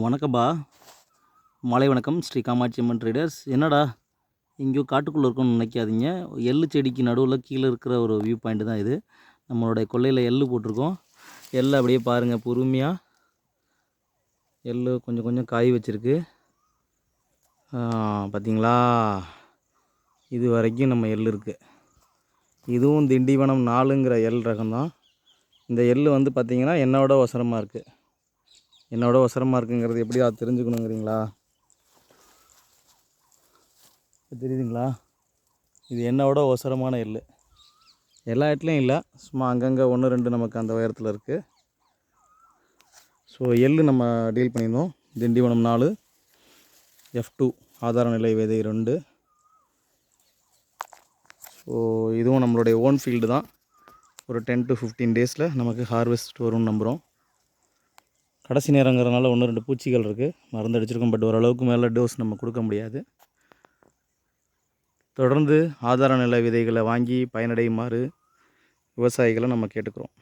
வணக்கம்பா. மாலை வணக்கம். ஸ்ரீ காமாட்சி அம்மன் ட்ரேடர்ஸ். என்னடா எங்கேயோ காட்டுக்குள்ளே இருக்கோன்னு நினைக்காதீங்க. எள்ளு செடிக்கு நடுவில் கீழே இருக்கிற ஒரு வியூ பாயிண்ட் தான் இது. நம்மளுடைய கொல்லையில் எள்ளு போட்டிருக்கோம். எள்ளு அப்படியே பாருங்கள், பொறுமையாக எள்ளு கொஞ்சம் கொஞ்சம் காய் வச்சுருக்கு. பார்த்திங்களா, இது வரைக்கும் நம்ம எள்ளு இருக்குது. இதுவும் திண்டிவனம் 4ங்கிற எள் ரகம்தான். இந்த எள்ளு வந்து பார்த்திங்கன்னா என்னோட ஒசரமாக இருக்குது. என்னோட ஒசரமாக இருக்குங்கிறது எப்படி அது தெரிஞ்சுக்கணுங்கிறீங்களா? தெரியுதுங்களா? இது என்னோட ஒசரமான எள். எல்லா இடத்துலையும் இல்லை, சும்மா அங்கங்கே 1-2 நமக்கு அந்த உயரத்தில் இருக்குது. ஸோ எள் நம்ம டீல் பண்ணியிருந்தோம். திண்டிவனம் 4 F2 ஆதார நிலை விதை 2. ஸோ இதுவும் நம்மளுடைய ஓன் ஃபீல்டு தான். ஒரு 10 to 15 டேஸில் நமக்கு ஹார்வெஸ்ட் வரும்னு நம்புகிறோம். கடைசி நேரங்கிறதுனால 1-2 பூச்சிகள் இருக்குது, மருந்து அடிச்சிருக்கோம். பட் ஓரளவுக்கு மேலே டோஸ் நம்ம கொடுக்க முடியாது. தொடர்ந்து ஆதார நிலை விதைகளை வாங்கி பயனடையுமாறு விவசாயிகளை நம்ம கேட்டுக்கிறோம்.